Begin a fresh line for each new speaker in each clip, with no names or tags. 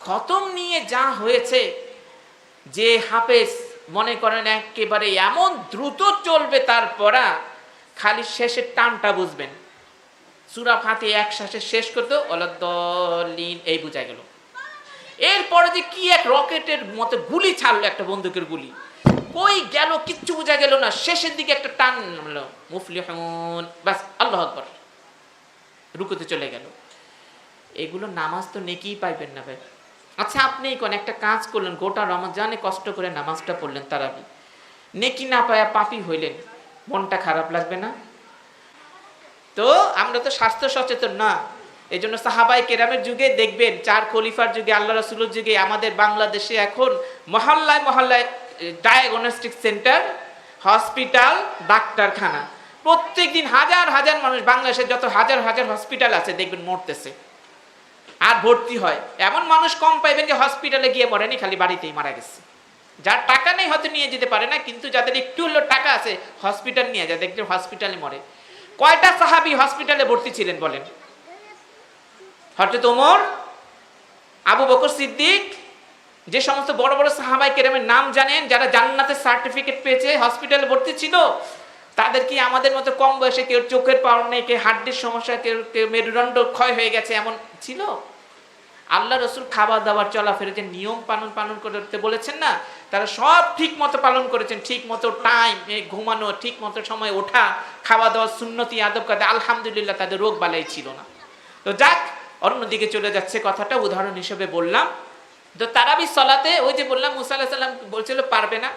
খতম নিয়ে যা হয়েছে, যে হাফেজ মনে করেন একেবারে এমন দ্রুত চলবে তার পড়া, খালি শেষের টানটা বুঝবেন, সূরা ফাতিহা এক শ্বাসে শেষ করতে ওয়ালাদ্দাল্লিন এই বুঝা গেল। এরপরে যে কি এক রকেটের মতো গুলি ছাড়লো, একটা বন্দুকের গুলি, কই গেল কিচ্ছু বোঝা গেল না, শেষের দিকে একটা টান নামলো মুফলিহুন, বাস আল্লাহু আকবার, রুকুতে চলে গেল। এগুলো নামাজ তো নেকিই পাইবেন না ভাই। আচ্ছা আপনি কোন একটা কাজ করলেন, গোটা রমজানে কষ্ট করে নামাজটা পড়লেন তারাবি, নেকি না পায়া পাপী হইলেন, মনটা খারাপ লাগবে না? তো আমরা তো স্বাস্থ্য সচেতন না, এই জন্য সাহাবায়ে কেরামের যুগে দেখবেন, 4 খলিফার যুগে, আল্লাহ রাসূলের যুগে আমাদের বাংলাদেশে এখন মহল্লায় মহল্লায় ডায়াগনস্টিক সেন্টার, হসপিটাল, ডাক্তারখানা, প্রত্যেকদিন হাজার হাজার মানুষ, বাংলাদেশের যত হাজার হাজার হসপিটাল আছে দেখবেন মরতেছে আর ভর্তি হয়। এমন মানুষ কম পাইবেন যে হসপিটালে গিয়ে মরেনি, খালি বাড়িতেই মারা গেছে। যার টাকা নেই হয়তো নিয়ে যেতে পারে না, কিন্তু যাদের একটু হলেও টাকা আছে হসপিটাল নিয়ে যায়, দেখবেন হসপিটালে মরে। কয়টা সাহাবী হসপিটালে ভর্তি ছিলেন বলেন? হযরত ওমর, আবু বকর সিদ্দিক, যে সমস্ত বড় বড় সাহাবায়ে কেরামের নাম জানেন, যারা জান্নাতের সার্টিফিকেট পেয়েছে, হসপিটালে ভর্তি ছিল। তাদের কি আমাদের মতো কম বয়সে কেউ চোখের পাওয়ার নেই, কেউ হার্টের সমস্যা, কেউ মেরুদণ্ড ক্ষয় হয়ে গেছে, এমন ছিল? আল্লাহ রসুল খাবার দাবার চলাফেরা যে নিয়ম পালন করতে বলেছেন না, তারা সব ঠিক মতো পালন করেছেন। ঠিক মতো টাইম ঘুমানো, ঠিক মতো সময় ওঠা, খাওয়া দাওয়া, সুন্নতি আদব কায়দা, আলহামদুলিল্লাহ তাদের রোগ বালাই ছিল না। তো যাক, অন্যদিকে চলে যাচ্ছে কথাটা, উদাহরণ হিসেবে বললাম। তো তারাবি সালাতে ওই যে বললাম মুসা আলাইহিস সালাম বলছিল পারবে না,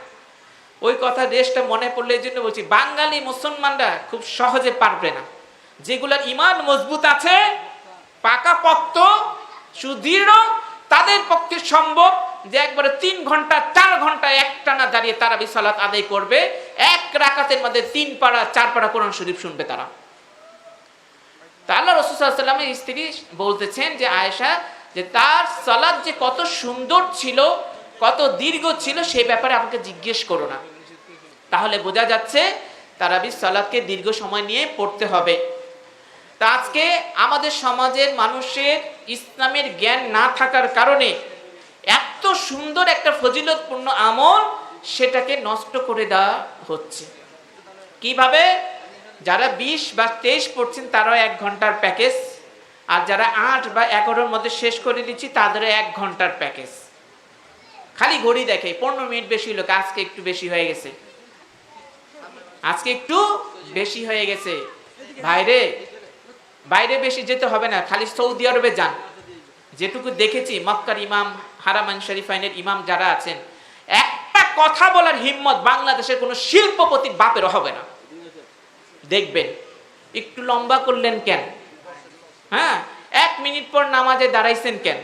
ওই কথা রেশটা মনে পড়লে এই জন্য বলছি, বাঙালি মুসলমানরা খুব সহজে পারবে না। যেগুলোর ঈমান মজবুত আছে, পাকাপোক্ত, সুদৃঢ়, তাদের পক্ষে সম্ভব যে একবারে 3 ঘন্টা 4 ঘন্টা একটানা দাঁড়িয়ে তারাবি সালাত আদায় করবে, এক রাকাতের মধ্যে 3 পারা 4 পারা কোরআন শরীফ শুনবে তারা। তা আল্লাহ রাসূল সাল্লাল্লাহু আলাইহি ওয়াসাল্লামের স্ত্রী বলতেছেন যে আয়েশা, যে তার সালাত যে কত সুন্দর ছিল, কত দীর্ঘ ছিল, সেই ব্যাপারে আমাকে জিজ্ঞেস করো না। তাহলে বোঝা যাচ্ছে তারাবি সালাতকে দীর্ঘ সময় নিয়ে পড়তে হবে। তা আজকে আমাদের সমাজের মানুষের ইসলামের জ্ঞান না থাকার কারণে এত সুন্দর একটা ফজিলতপূর্ণ আমল সেটাকে নষ্ট করে দেওয়া হচ্ছে। কিভাবে? যারা 20 বা 23 পড়ছেন তারাও 1 ঘন্টার প্যাকেজ, আর যারা 8 বা 11-র মধ্যে শেষ করে দিচ্ছি তাদেরও 1 ঘন্টার প্যাকেজ। খালি ঘড়ি দেখে 15 মিনিট বেশি হলো, আজকে একটু বেশি হয়ে গেছে, আজকে একটু বেশি হয়ে গেছে। ভাইরে, বাইরে বেশি যেতে হবে না, খালি সৌদি আরবে যান। যেটুকু দেখেছি মক্কার ইমাম, হারামাইন শরীফাইনের ইমাম যারা আছেন, একটা কথা বলার হিম্মত বাংলাদেশের কোনো শিল্পপতির বাপেরও হবে না। দেখবেন একটু লম্বা করলেন কেন? হ্যাঁ, 1 মিনিট পর নামাজে দাঁড়াইছেন কেন?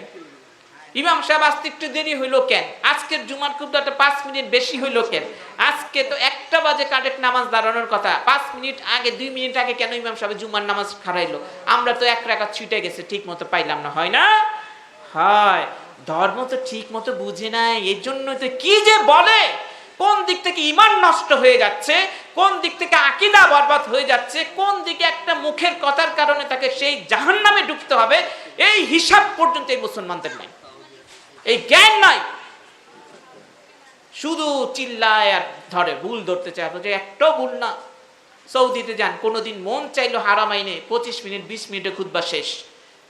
ইমাম সাহেব আজকে একটু দেরি হইলো কেন? আজকের জুমার খুতবাটা 5 মিনিট বেশি হইলো কেন? আজকে তো 1টা বাজে কারেক্ট নামাজ দাঁড়ানোর কথা, 5 মিনিট আগে 2 মিনিট আগে কেন ইমাম সাহেব জুমার নামাজ খারাইলো? আমরা তো 1 রাকাত ছুটে গেছে, ঠিক মতো পাইলাম না, হয় না? হয়, ধর্ম তো ঠিক মতো বুঝে নাই। এর জন্য তো কি যে বলে, কোন দিক থেকে ঈমান নষ্ট হয়ে যাচ্ছে, কোন দিক থেকে আকীদা বরবাদ হয়ে যাচ্ছে, কোন দিকে একটা মুখের কথার কারণে তাকে সেই জাহান্নামে ঢুকতে হবে, এই হিসাব পর্যন্ত এই মুসলমানদের নাই, এই জ্ঞান নাই। শুধু চিল্লায় আর ধরে, ভুল ধরতে চায়, যে একটাও ভুল না। সৌদিতে যান, কোনোদিন মন চাইলো হারামাইনে 25 মিনিট 20 মিনিটে খুতবা শেষ,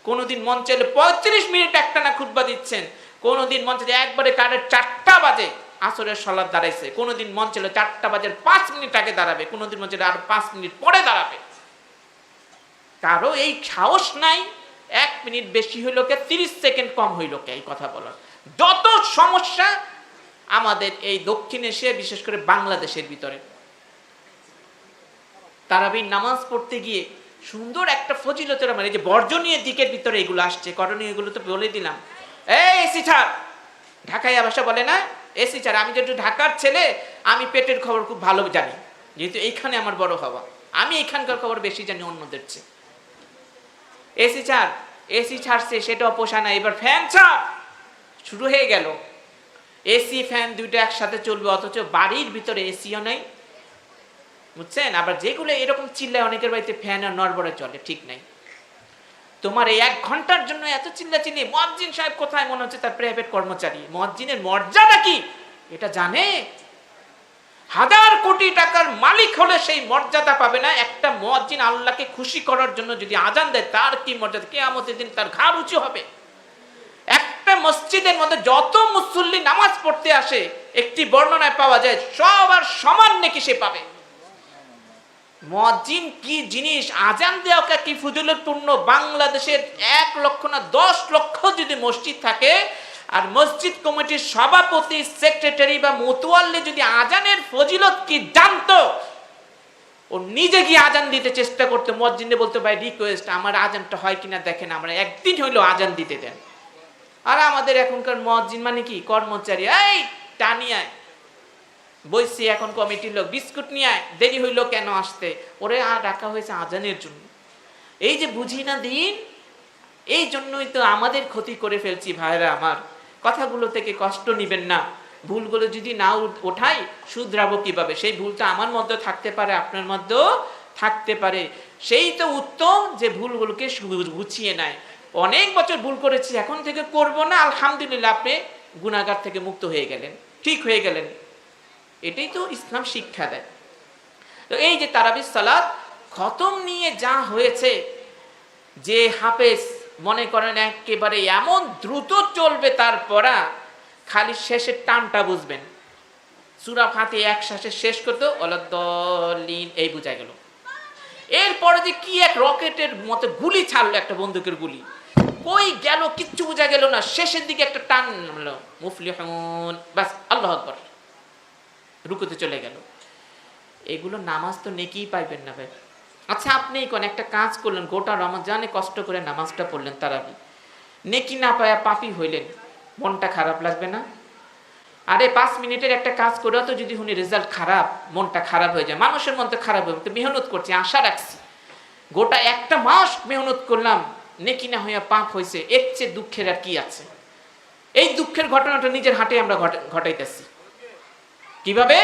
কোনোদিন মন চাইলো 35 মিনিট একটানা খুতবা দিচ্ছেন, কোনোদিন মন চাইলো একবারে কারেক্ট 4টা বাজে আসরের সালাত দাঁড়াইছে, কোনোদিন মন চাইলো 4টা বাজে 5 মিনিট আগে দাঁড়াবে, কোনোদিন মন চাইলো আর 5 মিনিট পরে দাঁড়াবে। কারো এই সাহস নাই 1 মিনিট বেশি হইল কে, 30 সেকেন্ড কম হইল কে, এই কথা বলার। যত সমস্যা আমাদের এই দক্ষিণ এশিয়া, বিশেষ করে বাংলাদেশের ভিতরে। তারাবির নামাজ পড়তে গিয়ে সুন্দর একটা ফজিলতের, মানে যে বর্জনীয় দিকের ভিতরে এগুলো আসছে, করণীয় এগুলো তো বলে দিলাম। এই এসি ছাড়, ঢাকাইয়া ভাষা বলে না, এসি ছাড়। আমি যেহেতু ঢাকার ছেলে, আমি পেটের খবর খুব ভালো জানি, যেহেতু এইখানে আমার বড় হওয়া, আমি এখানকার খবর বেশি জানি অন্যদের চেয়ে। এসি ছাড়, এসি ছাড়ছে সেটাও পোষা না, এবার ফ্যান ছাড়, শুরু হয়ে গেল। এসি ফ্যান দুইটা একসাথে চলবে, অথচ বাড়ির ভিতরে এসিও নাই, বুঝছেন? আবার যেগুলো এরকম চিল্লায়, অনেকের বাড়িতে ফ্যান আর নড়বড়ে চলে, ঠিক নাই। তোমার এই 1 ঘন্টার জন্য এত চিল্লাচিল্লি, মুয়াজ্জিন সাহেব কোথায়, মনে হচ্ছে তার প্রাইভেট কর্মচারী। মুয়াজ্জিনের মর্যাদা কি এটা জানে? 1000 কোটি টাকার মালিক হলে সেই মর্যাদা পাবে না। একটা মুয়াজ্জিন আল্লাহকে খুশি করার জন্য যদি আজান দেয়, তার কি মর্যাদা! কিয়ামতের দিন তার ঘাড় উঁচু হবে। একটা মসজিদের মধ্যে যত মুসল্লি নামাজ পড়তে আসে, একটি বর্ণনায় পাওয়া যায় সবার সমান নেকি সে পাবে। মুয়াজ্জিন কি জিনিস, আজান দেওয়া কি ফজিলতপূর্ণ। বাংলাদেশের 1 লক্ষ না 10 লক্ষ যদি মসজিদ থাকে, আর মসজিদ কমিটির সভাপতি, সেক্রেটারি বা মুতওয়াল্লি যদি আজানের ফজিলত কি জানতো, ও নিজে গিয়ে আজান দিতে চেষ্টা করতো। মুয়াজ্জিনকে বলতো, ভাই রিকোয়েস্ট, আমার আজানটা হয় কিনা দেখেন, আমরা একদিন হইলো আজান দিতে দেন। আর আমাদের এখনকার মুয়াজ্জিন মানে কি, কর্মচারী, এই টানিয়ায় বইছি, এখন কমিটির লোক বিস্কুট নিয়ে আয়, দেরি হইলো কেন আসতে, ওরে আর রাখা হয়েছে আজানের জন্য। এই যে বুঝি না দিন, এই জন্যই তো আমাদের ক্ষতি করে ফেলছি। ভাইরা আমার, কথাগুলো থেকে কষ্ট নিবেন না। ভুলগুলো যদি না ওঠাই, শুধরাবো কিভাবে? সেই ভুলটা আমার মধ্যে থাকতে পারে, আপনার মধ্যেও থাকতে পারে। সেই তো উত্তম যে ভুলগুলোকে গুছিয়ে নেয়। অনেক বছর ভুল করেছি, এখন থেকে করব না, আলহামদুলিল্লাহ, আপনি গুনাহগার থেকে মুক্ত হয়ে গেলেন, ঠিক হয়ে গেলেন। এটাই তো ইসলাম শিক্ষা দেয়। তো এই যে তারাবির সালাত খতম নিয়ে যা হয়েছে, যে হাফেজ মনে করেন একেবারে এমন দ্রুত চলবে তার পড়া, খালি শেষের টানটা বুঝবেন। সূরা ফাতিহা এক শ্বাসে শেষ করতে ওয়ালাদ-দাল্লিন এই বুঝা গেল। এরপরে যে কি এক রকেটের মতো গুলি ছাড়লো, একটা বন্দুকের গুলি, কই গেল কিচ্ছু বোঝা গেল না। শেষের দিকে একটা টান নামলো, মুফলিহুন, বাস আল্লাহু আকবার, রুকুতে চলে গেল। এগুলো নামাজ তো নেকিই পাইবেন না ভাই। আচ্ছা, আপনি কোন একটা কাজ করলেন, গোটা রমজানে কষ্ট করে নামাজটা পড়লেন তারাবি, নেকি না পায়া পাপী হইলেন, মনটা খারাপ লাগবে না? আরে 5 মিনিটের একটা কাজ করে তো যদি শুনি রেজাল্ট খারাপ, মনটা খারাপ হয়ে যায়। মানুষের মন তো খারাপ হবে, মেহনত করছি, আশা রাখছি, গোটা একটা মাস মেহনত করলাম, নেকি না হইয়া পাপ হয়েছে, এর চেয়ে দুঃখের আর কি আছে? এই দুঃখের ঘটনাটা নিজের হাতে আমরা ঘটাইতেছি। কিভাবে?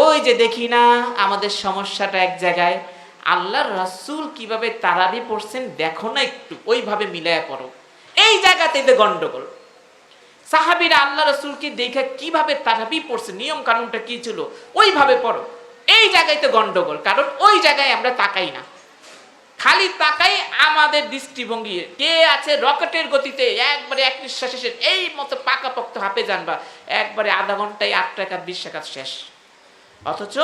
ওই যে দেখি না আমাদের সমস্যাটা এক জায়গায়, আল্লাহর রাসূল কিভাবে তারাবি পড়ছেন দেখো না, একটু ওইভাবে মিলায়া পড়ো। এই জায়গাতে গন্ডগোল। সাহাবীরা আল্লাহ রাসূলকে দেখে কিভাবে তারাবি পড়ছে, নিয়ম কানুনটা কি ছিল, ওইভাবে পড়ো। এই জায়গায় তো গন্ডগোল, কারণ ওই জায়গায় আমরা তাকাই না, খালি তাকাই আমাদের দৃষ্টিভঙ্গি। কে আছে রকেটের গতিতে একবারে এক নিঃশ্বাসে এই মতো পাকাপোক্ত হাফে জানবা, একবারে আধা ঘন্টায় 8 রাকাত 20 রাকাত শেষ, অথচ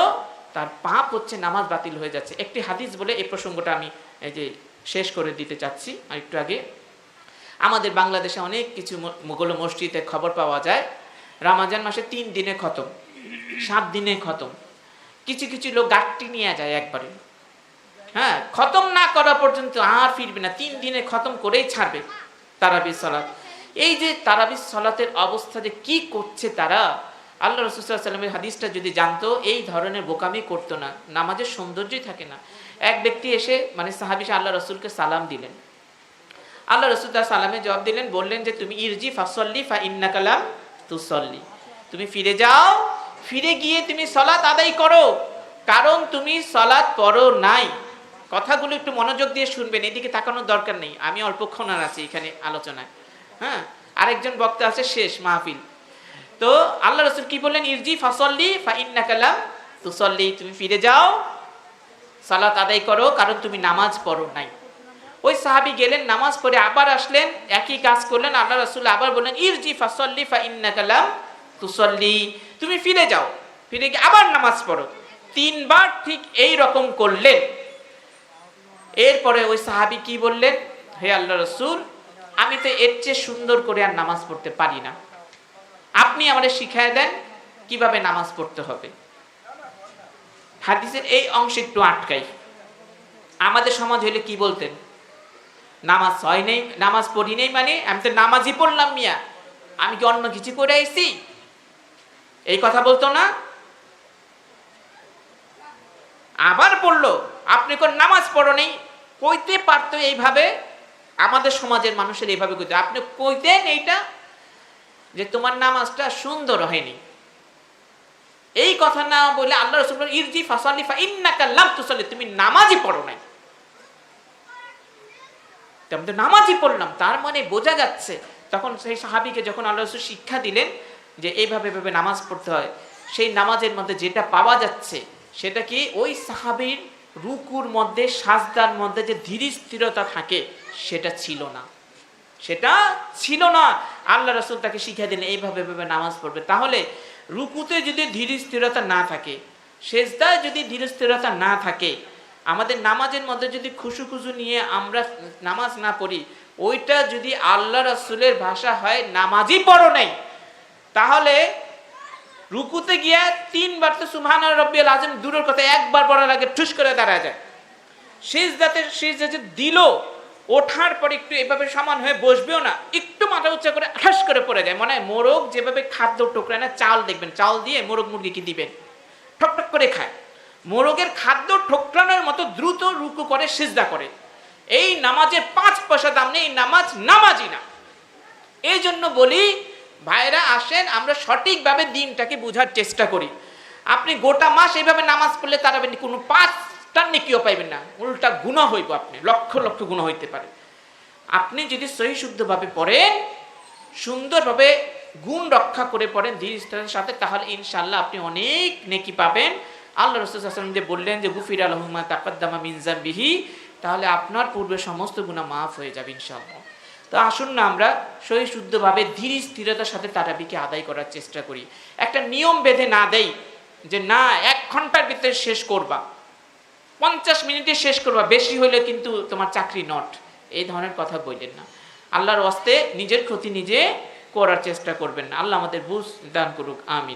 তার পাপ হচ্ছে, নামাজ বাতিল হয়ে যাচ্ছে। একটি হাদিস বলে এই প্রসঙ্গটা আমি এই যে শেষ করে দিতে চাচ্ছি। আর একটু আগে আমাদের বাংলাদেশে অনেক কিছু মোগল মসজিদে খবর পাওয়া যায়, রমজান মাসে 3 দিনে খতম, 7 দিনে খতম। কিছু কিছু লোক গাঁটটি নিয়ে যায় একবারে, হ্যাঁ, খতম না করা পর্যন্ত আর ফিরবে না, 3 দিনে খতম করেই ছাড়বে তারাবির সালাত। এই যে তারাবির সালাতের অবস্থা যে কি করছে তারা, আল্লাহ রাসূল সাল্লাল্লাহু আলাইহি ওয়াসাল্লামের হাদিসটা যদি জানতো, এই ধরনের বোকামি করতো না, নামাজের সৌন্দর্যই থাকে না। এক ব্যক্তি এসে, মানে সাহাবী, আল্লাহ রাসূলকে সালাম দিলেন। আল্লাহ রাসূল তার সালামে জবাব দিলেন, বললেন যে তুমি ইরজি ফাসাল্লি ফা ইন্নাকা লাম তুসাল্লি, তুমি ফিরে যাও, ফিরে গিয়ে তুমি সালাত আদায় করো, কারণ তুমি সালাত পড়ো নাই। কথাগুলো একটু মনোযোগ দিয়ে শুনবেন, এদিকে তাকানোর দরকার নেই, আমি অল্পক্ষণ আর আছি এখানে আলোচনায়, হ্যাঁ, আরেকজন বক্তা আছে, শেষ মাহফিল। তো আল্লাহ রাসূল কি বললেন? ইরজি ফাসাল্লি ফা ইন্নাকা লাম তুসাল্লি, তুমি ফিরে যাও, সালাত আদায় করো, কারণ তুমি নামাজ পড়ো নাই। ওই সাহাবী গেলেন, নামাজ পড়ে আবার আসলেন, একই কাজ করলেন। আল্লাহ রাসূল আবার বললেন, ইরজি ফাসাল্লি ফা ইন্নাকা লাম তুসাল্লি, তুমি ফিরে যাও, ফিরে গিয়ে আবার নামাজ পড়ো। 3 বার ঠিক এই রকম করলেন। এরপরে ওই সাহাবী কি বললেন? হে আল্লাহ রাসূল, আমি তো এর চেয়ে সুন্দর করে আর নামাজ পড়তে পারি না, আপনি আমাদের শিখায় দেন কিভাবে নামাজ পড়তে হবে। হাদিসের এই অংশে একটু আটকাই। আমাদের সমাজ হইলে কি বলতেন? নামাজ হয় নাই, নামাজ পড়ি নাই, মানে আমি তো নামাজই পড়লাম মিয়া, আমি কি অন্য কিছু করে আইছি? এই কথা বলতো না? আবার পড়লো, আপনি কোন নামাজ পড়ো নেই, কইতে পারতো এইভাবে। আমাদের সমাজের মানুষের এইভাবে কইতে, আপনি কইতেন এইটা যে তোমার নামাজটা সুন্দর হয়নি। এই কথা না বলে আল্লাহ রাসূল বলেন, ইরজি ফাসাল্লি ফা ইন্নাকা লাম তুসাল্লি, তুমি নামাজই পড়ো নাই। আমি তো নামাজই পড়লাম, তার মানে বোঝা যাচ্ছে। তখন সেই সাহাবীকে যখন আল্লাহ রাসূল শিক্ষা দিলেন যে এইভাবে এভাবে নামাজ পড়তে হয়, সেই নামাজের মধ্যে যেটা পাওয়া যাচ্ছে সেটা কি, ওই সাহাবীর রুকুর মধ্যে সাজদার মধ্যে যে ধীর স্থিরতা থাকে সেটা ছিল না, সেটা ছিল না। আল্লাহ রাসূল তাকে শিক্ষা দিলেন এইভাবে এভাবে নামাজ পড়বে। তাহলে রুকুতে যদি ধীর স্থিরতা না থাকে, সেজদায় যদি ধীর স্থিরতা না থাকে, আমাদের নামাজের মধ্যে যদি খুশু খুশু নিয়ে আমরা নামাজ না পড়ি, ওইটা যদি আল্লাহ রাসূলের ভাষা হয় নামাজই পড়ো নাই, তাহলে রুকুতে গিয়ে 3 বার তো সুবহান রাব্বিয়াল আযম দূরের কথা, একবার পড়া লাগে ঠুস করে দাঁড়া যায়। সিজদাতে দিল, ওঠার পর একটু এভাবে সমান হয়ে বসবেও না, একটু মাথা উঁচা করে ঠাস করে পড়ে যায়। মনে হয় মোরগ যেভাবে খাদ্য টোকরায় না, চাল দেখবেন, চাল দিয়ে মোরগ মুরগিকে দিবেন, ঠকঠক করে খায়, মোরগের খাদ্য ঠোকরানোর মতো দ্রুত রুকু করে সিজদা করে। এই নামাজের 5 পয়সা দাম নেই, নামাজ নামাজই না। এই জন্য বলি ভাইরা আসেন আমরা সঠিকভাবে দিনটাকে বোঝার চেষ্টা করি। আপনি গোটা মাস এইভাবে নামাজ পড়লে তার কোনো 5টা নেকিও পাইবেন না, উল্টা গুনাহ হইব, আপনি লক্ষ লক্ষ গুনাহ হইতে পারে। আপনি যদি সহি শুদ্ধভাবে পড়েন, সুন্দরভাবে গুণ রক্ষা করে পড়েন ধীর স্থিরতার সাথে, তাহলে ইনশাআল্লাহ আপনি অনেক নেকি পাবেন। আল্লাহ রাসূল সাল্লাল্লাহু আলাইহি ওয়াসাল্লাম যে বললেন যে গুফিরা লাহু মা তাকাদ্দামা মিন যামবিহি, তাহলে আপনার পূর্বে সমস্ত গুনাহ মাফ হয়ে যাবে ইনশাআল্লাহ। তো আসুন না আমরা সহি শুদ্ধভাবে ধীর স্থিরতার সাথে তারাবিকে আদায় করার চেষ্টা করি। একটা নিয়ম বেঁধে না দেই যে না 1 ঘন্টার ভিতরে শেষ করবা, 50 মিনিটে শেষ করবা, বেশি হইলে কিন্তু তোমার চাকরি নট, এই ধরনের কথা বললেন না। আল্লাহর ওয়াস্তে নিজের ক্ষতি নিজে করার চেষ্টা করবেন না। আল্লাহ আমাদের বুঝ দান করুক, আমিন।